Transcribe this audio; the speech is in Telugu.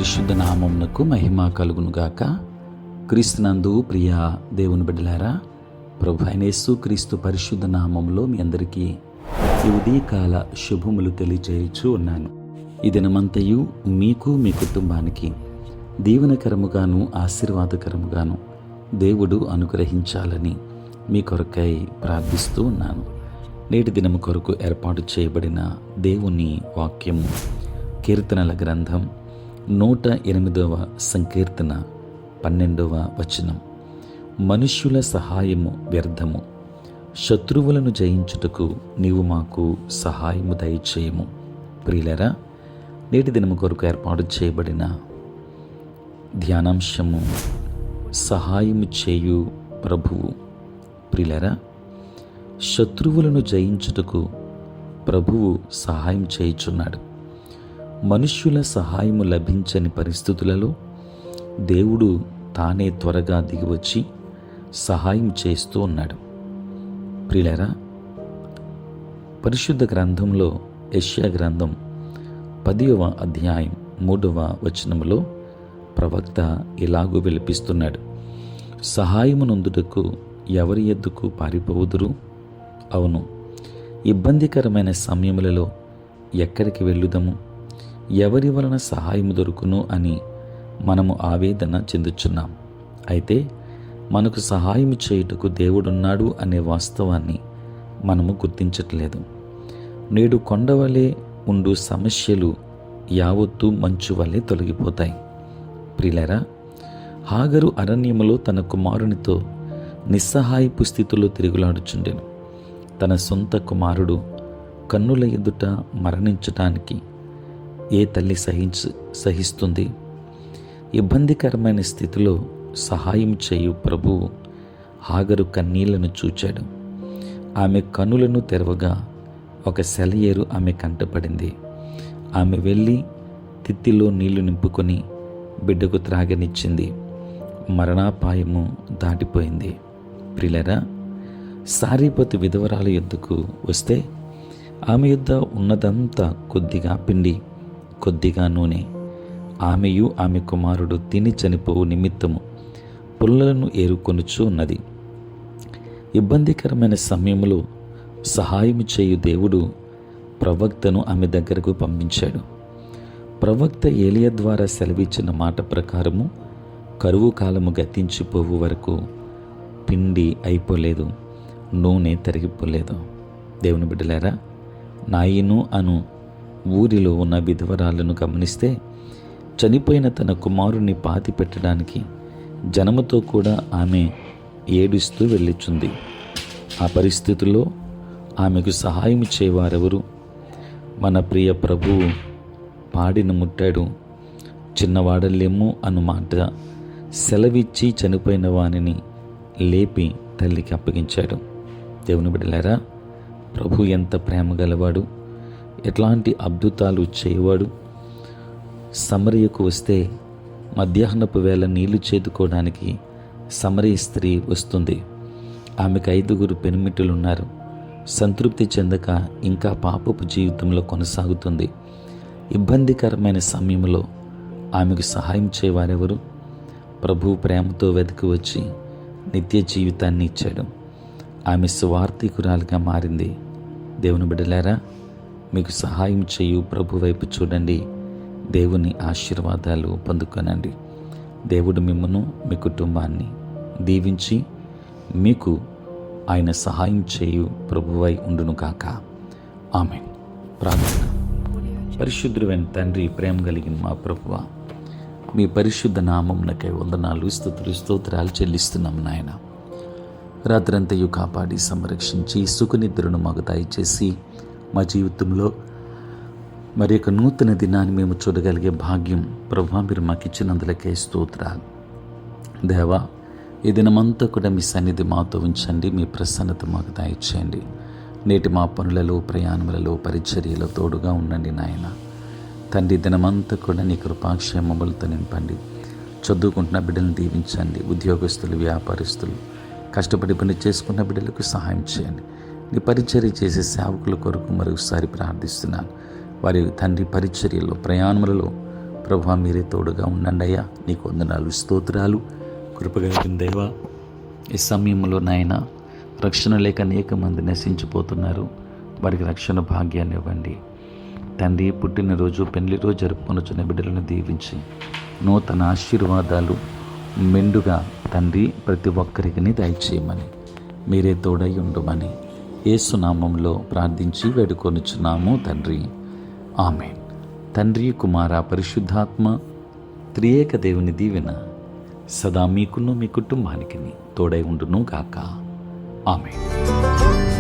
పరిశుద్ధ నామమునకు మహిమ కలుగునుగాక. క్రీస్తునందు ప్రియ దేవుని బిడ్డలారా, ప్రభు అయిన యేసు క్రీస్తు పరిశుద్ధ నామములో మీ అందరికీ ఈ ఉదయకాల శుభములు తెలియజేయచ్చు ఉన్నాను. ఈ దినమంతయు మీకు మీ కుటుంబానికి దీవెనకరముగాను ఆశీర్వాదకరముగాను దేవుడు అనుగ్రహించాలని మీ కొరకై ప్రార్థిస్తూ ఉన్నాను. నేటి దినము కొరకు ఏర్పాటు చేయబడిన దేవుని వాక్యము కీర్తనల గ్రంథం 108వ సంకీర్తన 12వ వచనం. మనుష్యుల సహాయము వ్యర్థము, శత్రువులను జయించుటకు నీవు మాకు సహాయము దయచేయము. ప్రియులరా, నేటి దినము కొరకు ఏర్పాటు చేయబడిన ధ్యానాంశము సహాయము చేయు ప్రభువు. ప్రియులరా, శత్రువులను జయించుటకు ప్రభువు సహాయం చేయుచున్నాడు. మనుష్యుల సహాయము లభించని పరిస్థితులలో దేవుడు తానే త్వరగా దిగివచ్చి సహాయం చేస్తూ ఉన్నాడు. ప్రియులారా, పరిశుద్ధ గ్రంథంలో యెషయా గ్రంథం 10వ అధ్యాయం 3వ వచనములో ప్రవక్త ఇలాగూ విలపిస్తున్నాడు. సహాయమునందుటకు ఎవరి ఎద్దుకు పారిపోవుదురు? అవును, ఇబ్బందికరమైన సమయములలో ఎక్కడికి వెళ్ళుదము? ఎవరి వలన సహాయం దొరుకును అని మనము ఆవేదన చెందుచున్నాం. అయితే మనకు సహాయం చేయుటకు దేవుడున్నాడు అనే వాస్తవాన్ని మనము గుర్తించట్లేదు. నేడు కొండవలే ఉండు సమస్యలు యావత్తు మంచు వలె తొలగిపోతాయి. ప్రియులారా, హాగరు అరణ్యములో తన కుమారునితో నిస్సహాయపు స్థితిలో తిరుగులాడుచుండెను. తన సొంత కుమారుడు కన్నుల ఎదుట మరణించటానికి ఏ తల్లి సహిస్తుంది? ఇబ్బందికరమైన స్థితిలో సహాయం చేయు ప్రభువు హాగరు కన్నీళ్లను చూచాడు. ఆమె కన్నులను తెరవగా ఒక సెలయేరు ఆమె కంటపడింది. ఆమె వెళ్ళి తిత్తిలో నీళ్లు నింపుకొని బిడ్డకు త్రాగనిచ్చింది. మరణాపాయము దాటిపోయింది. ప్రియులారా, సారీపతి విధవరాలు యొద్దకు వస్తే ఆమె యొద్ద ఉన్నదంతా కొద్దిగా పిండి, కొద్దిగా నూనె. ఆమెయు ఆమె కుమారుడు తిని చనిపోవు నిమిత్తము పుల్లలను ఏరుకొనుచూ ఉన్నది. ఇబ్బందికరమైన సమయంలో సహాయం చేయు దేవుడు ప్రవక్తను ఆమె దగ్గరకు పంపించాడు. ప్రవక్త ఏలియా ద్వారా సెలవిచ్చిన మాట ప్రకారము కరువు కాలము గతించిపోవు వరకు పిండి అయిపోలేదు, నూనె తరిగిపోలేదు. దేవుని బిడ్డలారా, నాయిను అను ఊరిలో ఉన్న విధవరాలను గమనిస్తే చనిపోయిన తన కుమారుణ్ణి పాతి పెట్టడానికి జనముతో కూడా ఆమె ఏడుస్తూ వెళ్ళిచుంది. ఆ పరిస్థితుల్లో ఆమెకు సహాయం చేయవారెవరు? మన ప్రియ ప్రభువు పాడిన ముట్టాడు, చిన్నవాడలేము అను మాట సెలవిచ్చి చనిపోయిన వానిని లేపి తల్లికి అప్పగించాడు. దేవుని బిడ్డలారా, ప్రభు ఎంత ప్రేమ గలవాడు, ఎట్లాంటి అద్భుతాలు చేయవాడు. సమరియకు వస్తే మధ్యాహ్నపు వేళ నీళ్లు చేదుకోవడానికి సమరయ స్త్రీ వస్తుంది. ఆమెకు 5 పెనిమిట్టులున్నారు. సంతృప్తి చెందక ఇంకా పాపపు జీవితంలో కొనసాగుతుంది. ఇబ్బందికరమైన సమయంలో ఆమెకు సహాయం చేయవారెవరు? ప్రభు ప్రేమతో వెతికి వచ్చి నిత్య జీవితాన్ని ఇచ్చాడు. ఆమె సువార్థికురాలుగా మారింది. దేవుని బిడ్డలారా, మీకు సహాయం చేయు ప్రభు వైపు చూడండి. దేవుని ఆశీర్వాదాలు పొందుకొనండి. దేవుడు మిమ్మను, మీ కుటుంబాన్ని దీవించి మీకు ఆయన సహాయం చేయు ప్రభువై ఉండును కాక. ఆమేన్. ప్రార్థన. పరిశుద్ధుడైన తండ్రి, ప్రేమ కలిగిన మా ప్రభువా, మీ పరిశుద్ధ నామమునకై వందనాలు, స్తుతులు, స్తోత్రాలు చెల్లిస్తున్నాం నాయన. రాత్రంతయు కాపాడి సంరక్షించి సుఖనిద్రను మాకు దయచేసి మా జీవితంలో మరి యొక్క నూతన దినాన్ని మేము చూడగలిగే భాగ్యం ప్రభువా మీరు మాకు ఇచ్చినందులకే స్తోత్రాలు. దేవా, ఈ దినమంతా కూడా మీ సన్నిధి మాతో ఉంచండి. మీ ప్రసన్నత మాకు దయచేయండి. నేటి మా పనులలో, ప్రయాణములలో, పరిచర్యలో తోడుగా ఉండండి నాయన. తండ్రి, దినమంతా కూడా నీ కృపాక్షేమములతో నింపండి. చదువుకుంటున్న బిడ్డలను దీవించండి. ఉద్యోగస్తులు, వ్యాపారస్తులు, కష్టపడి పని చేసుకున్న బిడ్డలకు సహాయం చేయండి. నీ పరిచర్య చేసే సేవకుల కొరకు మరొకసారి ప్రార్థిస్తున్నాను. వారి తండ్రి పరిచర్యలో, ప్రయాణములలో ప్రభా మీరే తోడుగా ఉండండి అయ్యా. నీకు వందనాలు, స్తోత్రాలు. కృపగలిగిన దేవా, ఈ సమయంలో నాయన రక్షణ లేక అనేక మంది నశించిపోతున్నారు. వారికి రక్షణ భాగ్యాన్ని ఇవ్వండి తండ్రి. పుట్టినరోజు పెళ్లి రోజు జరుపుకొనుచున్న బిడ్డలను దీవించి నూతన ఆశీర్వాదాలు మెండుగా తండ్రి ప్రతి ఒక్కరికి దయచేయమని, మీరే తోడై ఉండుమని యేసు నామములో ప్రార్థించి వేడుకొనుచున్నాము తండ్రి. ఆమేన్. తండ్రి, కుమార, పరిశుద్ధాత్మ త్రియేక దేవుని దీవెన సదా మీకును మీ కుటుంబానికి తోడై ఉండును గాక. ఆమేన్.